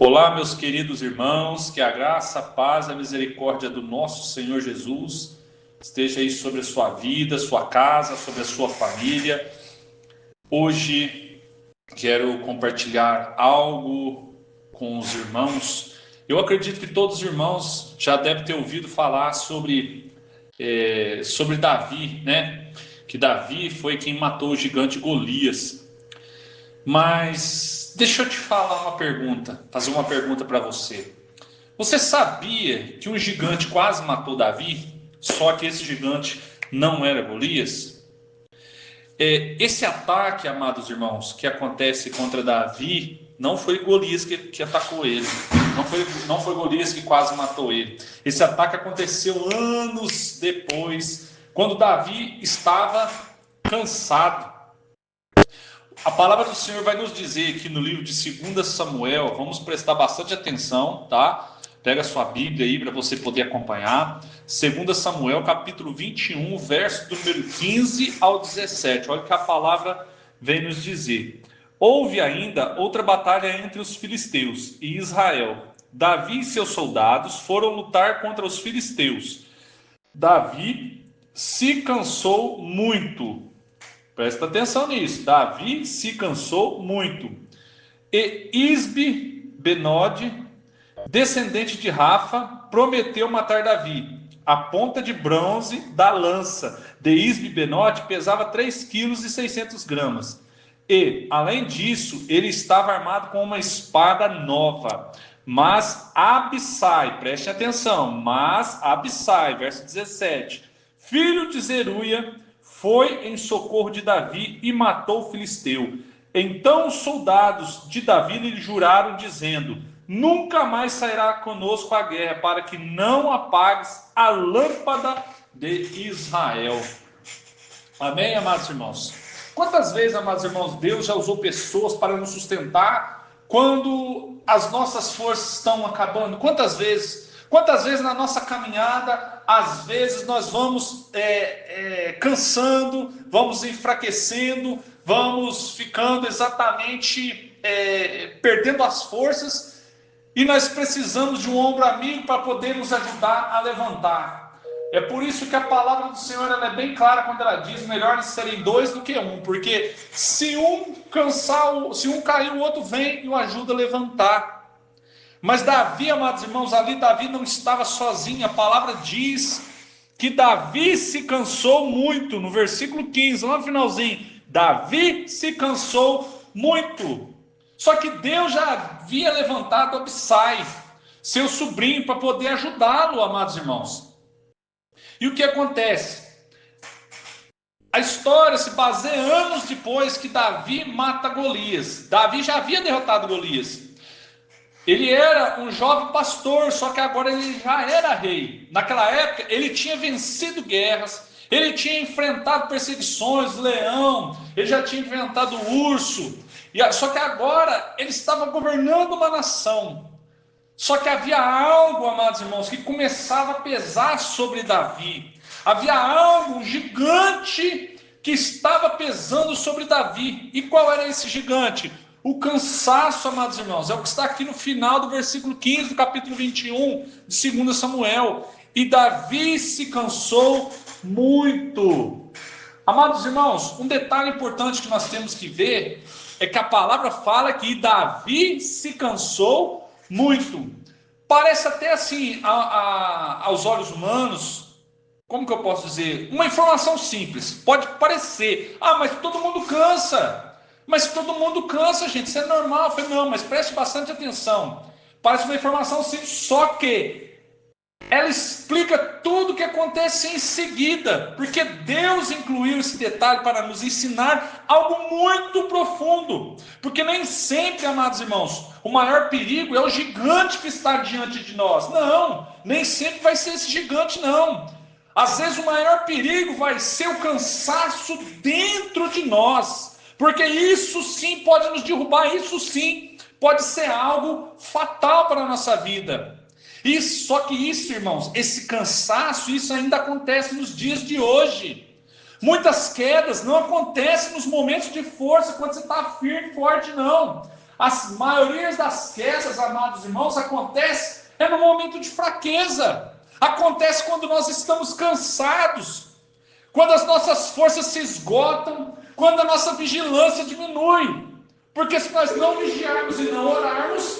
Olá, meus queridos irmãos, que a graça, a paz, a misericórdia do nosso Senhor Jesus esteja aí sobre a sua vida, sua casa, sobre a sua família. Hoje quero compartilhar algo com os irmãos. Eu acredito que todos os irmãos já devem ter ouvido falar sobre Davi, né? Que Davi foi quem matou o gigante Golias. Mas deixa eu te fazer uma pergunta para você. Você sabia que um gigante quase matou Davi? Só que esse gigante não era Golias? Esse ataque, amados irmãos, que acontece contra Davi, não foi Golias que atacou ele. Não foi Golias que quase matou ele. Esse ataque aconteceu anos depois, quando Davi estava cansado. A palavra do Senhor vai nos dizer aqui no livro de 2 Samuel, vamos prestar bastante atenção, tá? Pega a sua Bíblia aí para você poder acompanhar. 2 Samuel, capítulo 21, verso do número 15 ao 17. Olha o que a palavra vem nos dizer. Houve ainda outra batalha entre os filisteus e Israel. Davi e seus soldados foram lutar contra os filisteus. Davi se cansou muito. Presta atenção nisso. Davi se cansou muito. E Isbi-Benode, descendente de Rafa, prometeu matar Davi. A ponta de bronze da lança de Isbi-Benode pesava 3,6 kg. E, além disso, ele estava armado com uma espada nova. Mas Abissai, preste atenção, mas Abissai, verso 17, filho de Zeruia, foi em socorro de Davi e matou o filisteu. Então os soldados de Davi lhe juraram, dizendo: nunca mais sairá conosco a guerra, para que não apagues a lâmpada de Israel. Amém, amados irmãos? Quantas vezes, amados irmãos, Deus já usou pessoas para nos sustentar quando as nossas forças estão acabando? Quantas vezes na nossa caminhada, às vezes nós vamos cansando, vamos enfraquecendo, vamos ficando exatamente perdendo as forças, e nós precisamos de um ombro amigo para poder nos ajudar a levantar. É por isso que a palavra do Senhor ela é bem clara quando ela diz: melhor serem dois do que um, porque se um cair, o outro vem e o ajuda a levantar. Mas Davi, amados irmãos, ali Davi não estava sozinho. A palavra diz que Davi se cansou muito. No versículo 15, lá no finalzinho, Davi se cansou muito. Só que Deus já havia levantado Abissai, seu sobrinho, para poder ajudá-lo, amados irmãos. E o que acontece? A história se baseia anos depois que Davi mata Golias. Davi já havia derrotado Golias. Ele era um jovem pastor, só que agora ele já era rei. Naquela época, ele tinha vencido guerras, ele tinha enfrentado perseguições, leão, ele já tinha enfrentado urso. Só que agora ele estava governando uma nação. Só que havia algo, amados irmãos, que começava a pesar sobre Davi. Havia algo, um gigante, que estava pesando sobre Davi. E qual era esse gigante? O cansaço, amados irmãos, é o que está aqui no final do versículo 15 do capítulo 21 de 2 Samuel. E Davi se cansou muito. Amados irmãos, um detalhe importante que nós temos que ver é que a palavra fala que Davi se cansou muito. Parece até assim, aos olhos humanos, como que eu posso dizer? Uma informação simples, pode parecer: mas todo mundo cansa. Mas todo mundo cansa, gente, isso é normal. Eu falei: não, mas preste bastante atenção. Parece uma informação simples, só que ela explica tudo o que acontece em seguida, porque Deus incluiu esse detalhe para nos ensinar algo muito profundo. Porque nem sempre, amados irmãos, o maior perigo é o gigante que está diante de nós. Não, nem sempre vai ser esse gigante, não. Às vezes o maior perigo vai ser o cansaço dentro de nós, porque isso sim pode nos derrubar, isso sim pode ser algo fatal para a nossa vida. Só que isso, irmãos, esse cansaço, isso ainda acontece nos dias de hoje. Muitas quedas não acontecem nos momentos de força, quando você está firme e forte, não. As maiorias das quedas, amados irmãos, acontece no momento de fraqueza. Acontece quando nós estamos cansados, quando as nossas forças se esgotam, quando a nossa vigilância diminui. Porque se nós não vigiarmos e não orarmos,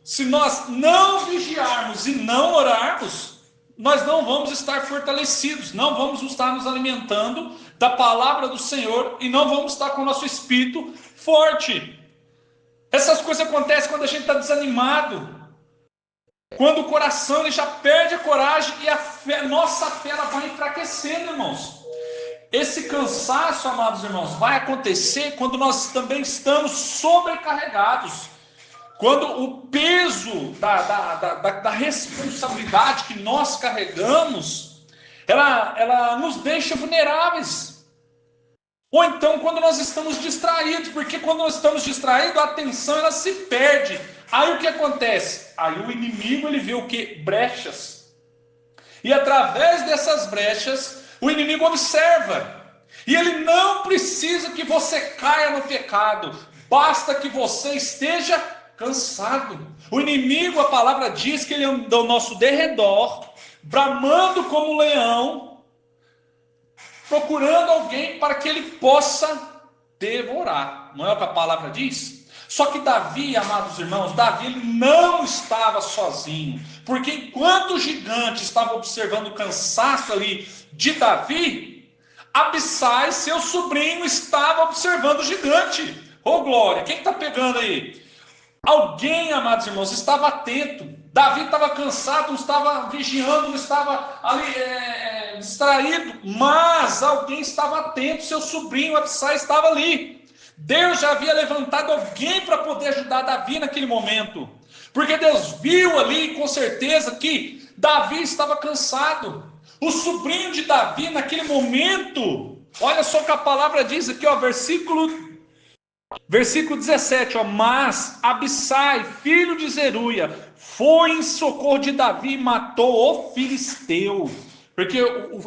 se nós não vigiarmos e não orarmos, nós não vamos estar fortalecidos, não vamos estar nos alimentando da palavra do Senhor e não vamos estar com o nosso espírito forte. Essas coisas acontecem quando a gente está desanimado, quando o coração ele já perde a coragem e nossa fé ela vai enfraquecendo, irmãos. Esse cansaço, amados irmãos, vai acontecer quando nós também estamos sobrecarregados. Quando o peso da responsabilidade que nós carregamos, ela nos deixa vulneráveis. Ou então quando nós estamos distraídos, porque quando nós estamos distraídos, a atenção ela se perde. Aí o que acontece? Aí o inimigo ele vê o quê? Brechas. E através dessas brechas, o inimigo observa. E ele não precisa que você caia no pecado, basta que você esteja cansado. O inimigo, a palavra diz que ele anda ao nosso derredor, bramando como um leão, procurando alguém para que ele possa devorar. Não é o que a palavra diz? Só que Davi, amados irmãos, Davi ele não estava sozinho, porque enquanto o gigante estava observando o cansaço ali de Davi, Abissai, seu sobrinho, estava observando o gigante. Ô glória, quem está pegando aí? Alguém, amados irmãos, estava atento. Davi estava cansado, não estava vigiando, não estava ali distraído, mas alguém estava atento, seu sobrinho Abissai estava ali. Deus já havia levantado alguém para poder ajudar Davi naquele momento, porque Deus viu ali com certeza que Davi estava cansado. O sobrinho de Davi naquele momento, olha só o que a palavra diz aqui, ó, versículo 17, ó, mas Abissai, filho de Zeruia, foi em socorro de Davi e matou o filisteu. Porque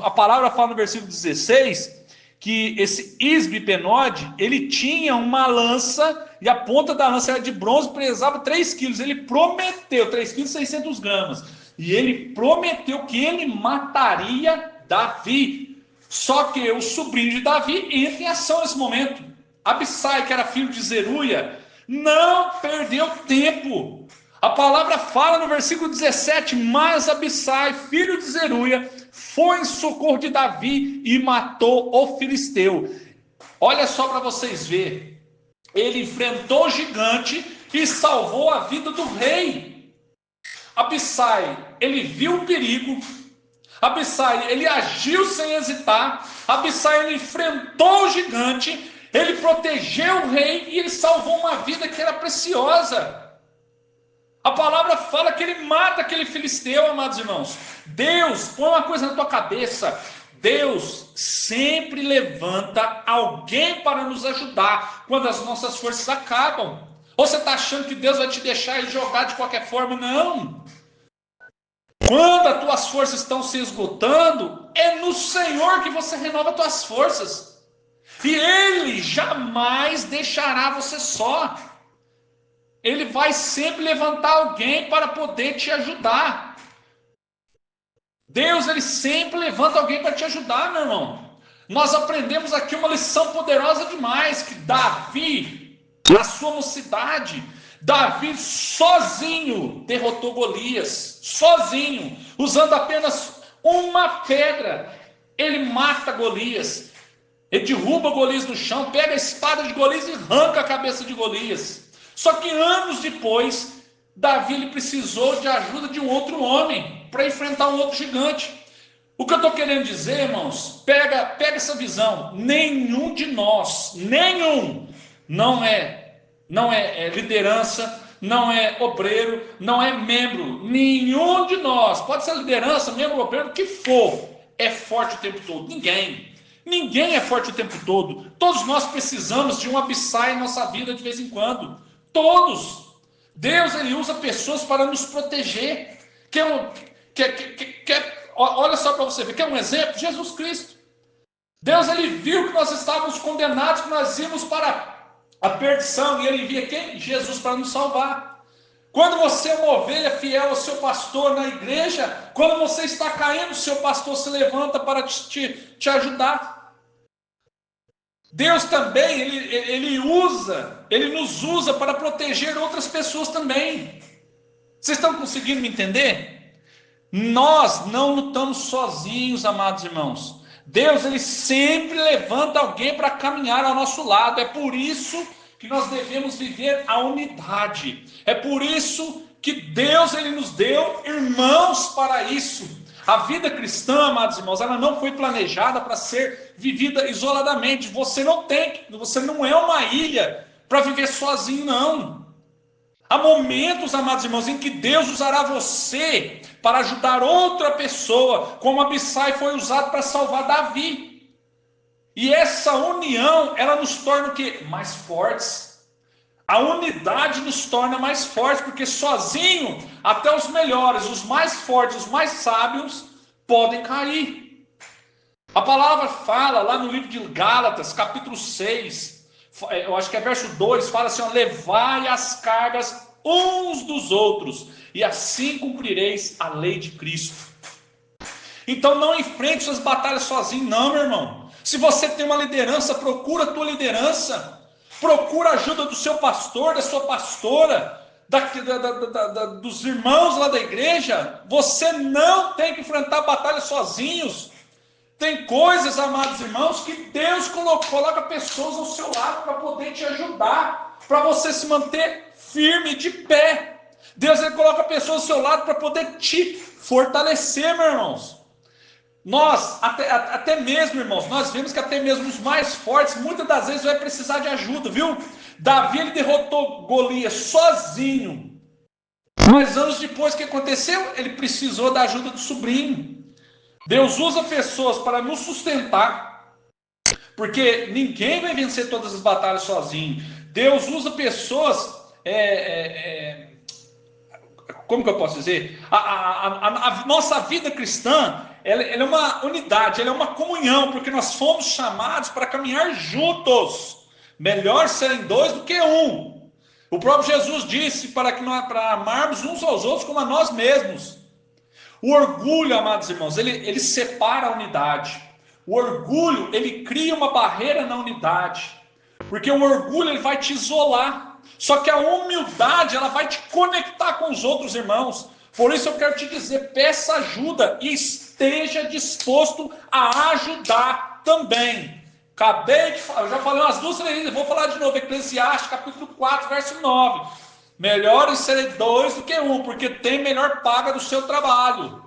a palavra fala no versículo 16 que esse Isbi-Benode, ele tinha uma lança e a ponta da lança era de bronze, pesava 3 quilos. Ele prometeu, 3 quilos e 600 gramas. E ele prometeu que ele mataria Davi. Só que o sobrinho de Davi entra em ação nesse momento. Abissai, que era filho de Zeruia, não perdeu tempo. A palavra fala no versículo 17, mas Abissai, filho de Zeruia, foi em socorro de Davi e matou o filisteu. Olha só para vocês verem. Ele enfrentou o gigante e salvou a vida do rei. Abissai, ele viu o perigo. Abissai, ele agiu sem hesitar. Abissai, ele enfrentou o gigante. Ele protegeu o rei e ele salvou uma vida que era preciosa. A palavra fala que ele mata aquele filisteu, amados irmãos. Deus, põe uma coisa na tua cabeça. Deus sempre levanta alguém para nos ajudar quando as nossas forças acabam. Ou você está achando que Deus vai te deixar e jogar de qualquer forma? Não. Quando as tuas forças estão se esgotando, é no Senhor que você renova as tuas forças. E Ele jamais deixará você só. Ele vai sempre levantar alguém para poder te ajudar. Deus, Ele sempre levanta alguém para te ajudar, meu irmão. Nós aprendemos aqui uma lição poderosa demais, que Davi, na sua mocidade, Davi sozinho derrotou Golias, sozinho, usando apenas uma pedra, ele mata Golias. Ele derruba Golias no chão, pega a espada de Golias e arranca a cabeça de Golias. Só que anos depois, Davi ele precisou de ajuda de um outro homem para enfrentar um outro gigante. O que eu estou querendo dizer, irmãos, pega essa visão. Nenhum de nós, não é liderança, não é obreiro, não é membro. Nenhum de nós, pode ser liderança, membro, obreiro, o que for, é forte o tempo todo. Ninguém é forte o tempo todo. Todos nós precisamos de um Abissai em nossa vida de vez em quando. Todos. Deus ele usa pessoas para nos proteger. Olha só para você ver. Quer um exemplo? Jesus Cristo. Deus ele viu que nós estávamos condenados, que nós íamos para a perdição, e ele envia quem? Jesus para nos salvar. Quando você é uma ovelha fiel ao seu pastor na igreja, quando você está caindo, o seu pastor se levanta para te ajudar. Deus também, ele nos usa para proteger outras pessoas também. Vocês estão conseguindo me entender? Nós não lutamos sozinhos, amados irmãos. Deus, ele sempre levanta alguém para caminhar ao nosso lado. É por isso que nós devemos viver a unidade. É por isso que Deus, ele nos deu irmãos para isso. A vida cristã, amados irmãos, ela não foi planejada para ser vivida isoladamente. Você não é uma ilha para viver sozinho, não. Há momentos, amados irmãos, em que Deus usará você para ajudar outra pessoa, como Abissai foi usado para salvar Davi. E essa união, ela nos torna o quê? Mais fortes. A unidade nos torna mais fortes, porque sozinho, até os melhores, os mais fortes, os mais sábios, podem cair. A palavra fala lá no livro de Gálatas, capítulo 6, eu acho que é verso 2, fala assim, ó, levai as cargas uns dos outros, e assim cumprireis a lei de Cristo. Então não enfrente suas batalhas sozinho, não, meu irmão. Se você tem uma liderança, procura a tua liderança. Procura a ajuda do seu pastor, da sua pastora, dos irmãos lá da igreja. Você não tem que enfrentar batalhas sozinhos. Tem coisas, amados irmãos, que Deus coloca pessoas ao seu lado para poder te ajudar, para você se manter firme, de pé. Deus, ele coloca pessoas ao seu lado para poder te fortalecer, meus irmãos. Nós, até mesmo, irmãos, nós vemos que até mesmo os mais fortes, muitas das vezes vai precisar de ajuda, viu? Davi, ele derrotou Golias sozinho. Mas anos depois, o que aconteceu? Ele precisou da ajuda do sobrinho. Deus usa pessoas para nos sustentar, porque ninguém vai vencer todas as batalhas sozinho. Deus usa pessoas, como que eu posso dizer? A nossa vida cristã, ela é uma unidade, ela é uma comunhão, porque nós fomos chamados para caminhar juntos. Melhor serem dois do que um. O próprio Jesus disse para amarmos uns aos outros como a nós mesmos. O orgulho, amados irmãos, ele separa a unidade. O orgulho, ele cria uma barreira na unidade. Porque o orgulho, ele vai te isolar. Só que a humildade, ela vai te conectar com os outros irmãos. Por isso eu quero te dizer, peça ajuda e esteja disposto a ajudar também. Acabei de falar, eu já falei umas 2 vezes, vou falar de novo, Eclesiastes, capítulo 4, verso 9. Melhor serem 2 do que 1, porque tem melhor paga do seu trabalho.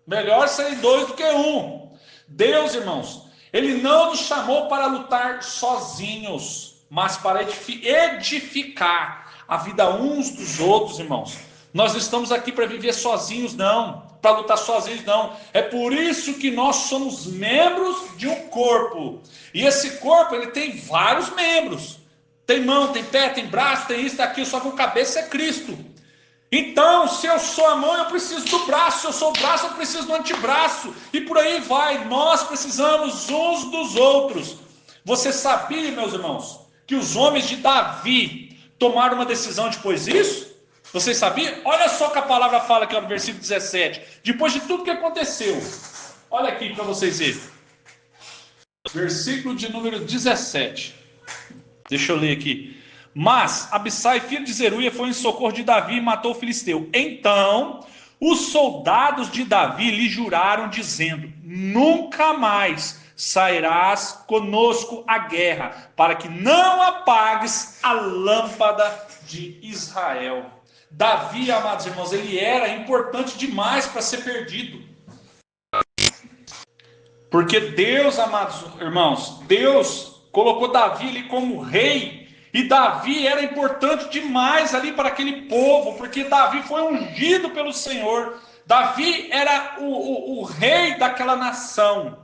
Melhor serem 2 do que 1. Deus, irmãos, ele não nos chamou para lutar sozinhos, mas para edificar a vida uns dos outros, irmãos. Nós não estamos aqui para viver sozinhos, não. Para lutar sozinhos, não. É por isso que nós somos membros de um corpo. E esse corpo, ele tem vários membros. Tem mão, tem pé, tem braço, tem isso, tem aquilo. Só que o cabeça é Cristo. Então, se eu sou a mão, eu preciso do braço. Se eu sou o braço, eu preciso do antebraço. E por aí vai. Nós precisamos uns dos outros. Você sabia, meus irmãos, que os homens de Davi tomaram uma decisão depois disso? Vocês sabiam? Olha só o que a palavra fala aqui no versículo 17. Depois de tudo que aconteceu. Olha aqui para vocês verem. Versículo de número 17. Deixa eu ler aqui. Mas Abissai, filho de Zeruia, foi em socorro de Davi e matou o filisteu. Então, os soldados de Davi lhe juraram, dizendo: nunca mais sairás conosco à guerra, para que não apagues a lâmpada de Israel. Davi, amados irmãos, ele era importante demais para ser perdido. Porque Deus, amados irmãos, Deus colocou Davi ali como rei. E Davi era importante demais ali para aquele povo, porque Davi foi ungido pelo Senhor. Davi era o rei daquela nação.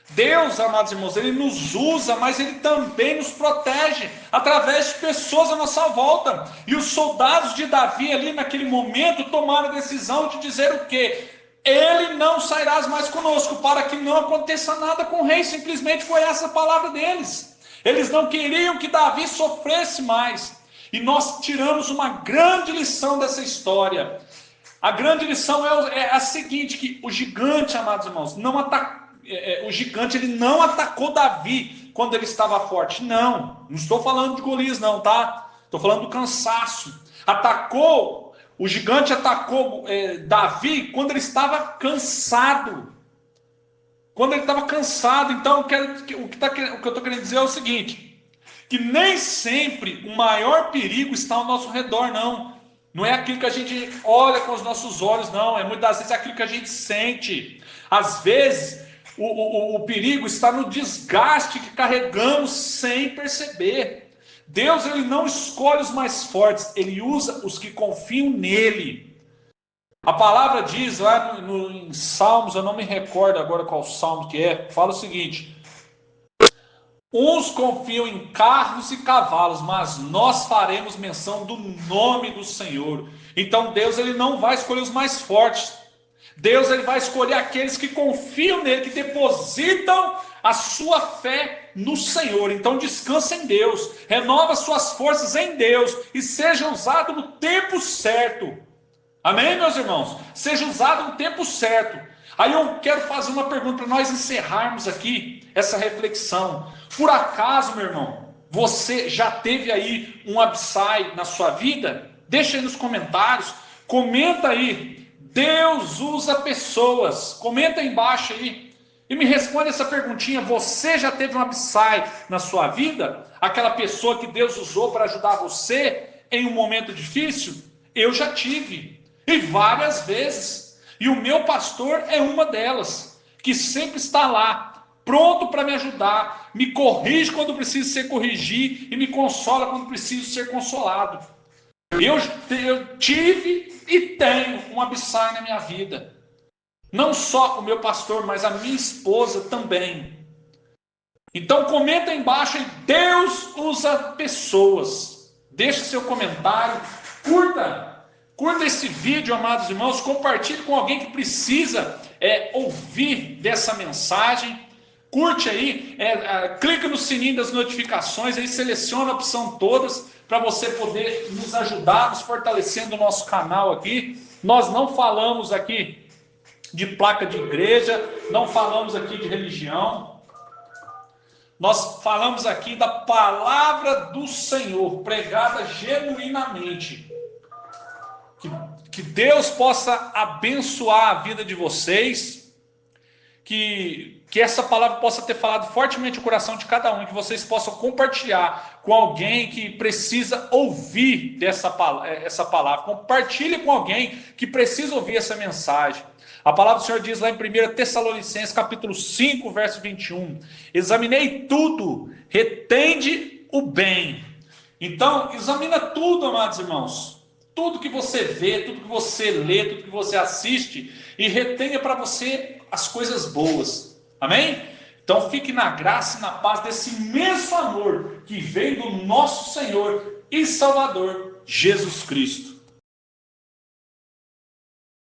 Deus, amados irmãos, ele nos usa, mas ele também nos protege através de pessoas à nossa volta. E os soldados de Davi ali naquele momento tomaram a decisão de dizer o quê? Ele não sairás mais conosco, para que não aconteça nada com o rei. Simplesmente foi essa a palavra deles. Eles não queriam que Davi sofresse mais. E nós tiramos uma grande lição dessa história. A grande lição é a seguinte, que o gigante, amados irmãos, o gigante ele não atacou Davi quando ele estava forte. Não estou falando de Golias não, tá? Estou falando do cansaço. O gigante atacou Davi quando ele estava cansado. Quando ele estava cansado. Então, o que eu estou querendo dizer é o seguinte, que nem sempre o maior perigo está ao nosso redor, não. Não é aquilo que a gente olha com os nossos olhos, não. É muitas das vezes aquilo que a gente sente. Às vezes, o perigo está no desgaste que carregamos sem perceber. Deus ele não escolhe os mais fortes, ele usa os que confiam nele. A palavra diz lá em Salmos, eu não me recordo agora qual salmo que é, fala o seguinte: uns confiam em carros e cavalos, mas nós faremos menção do nome do Senhor. Então Deus ele não vai escolher os mais fortes. Deus ele vai escolher aqueles que confiam nele, que depositam a sua fé no Senhor. Então descansa em Deus, renova suas forças em Deus e seja usado no tempo certo. Amém, meus irmãos? Seja usado no tempo certo. Aí eu quero fazer uma pergunta para nós encerrarmos aqui essa reflexão. Por acaso, meu irmão, você já teve aí um Abissai na sua vida? Deixa aí nos comentários, comenta aí. Deus usa pessoas. Comenta aí embaixo aí e me responde essa perguntinha. Você já teve um Abissai na sua vida? Aquela pessoa que Deus usou para ajudar você em um momento difícil? Eu já tive, e várias vezes. E o meu pastor é uma delas, que sempre está lá, pronto para me ajudar, me corrige quando preciso ser corrigido e me consola quando preciso ser consolado. Eu tive e tenho um Abissai na minha vida. Não só o meu pastor, mas a minha esposa também. Então comenta aí embaixo, Deus usa pessoas. Deixa seu comentário, curta esse vídeo, amados irmãos, compartilhe com alguém que precisa ouvir dessa mensagem. Curte aí, clica no sininho das notificações, aí seleciona a opção todas, para você poder nos ajudar, nos fortalecendo o nosso canal aqui. Nós não falamos aqui de placa de igreja, não falamos aqui de religião. Nós falamos aqui da palavra do Senhor, pregada genuinamente. Que Deus possa abençoar a vida de vocês, que essa palavra possa ter falado fortemente o coração de cada um, que vocês possam compartilhar com alguém que precisa ouvir essa palavra. Compartilhe com alguém que precisa ouvir essa mensagem. A palavra do Senhor diz lá em 1 Tessalonicenses, capítulo 5, verso 21. Examinei tudo, retende o bem. Então, examina tudo, amados irmãos. Tudo que você vê, tudo que você lê, tudo que você assiste, e retenha para você as coisas boas. Amém? Então fique na graça e na paz desse imenso amor que vem do nosso Senhor e Salvador Jesus Cristo.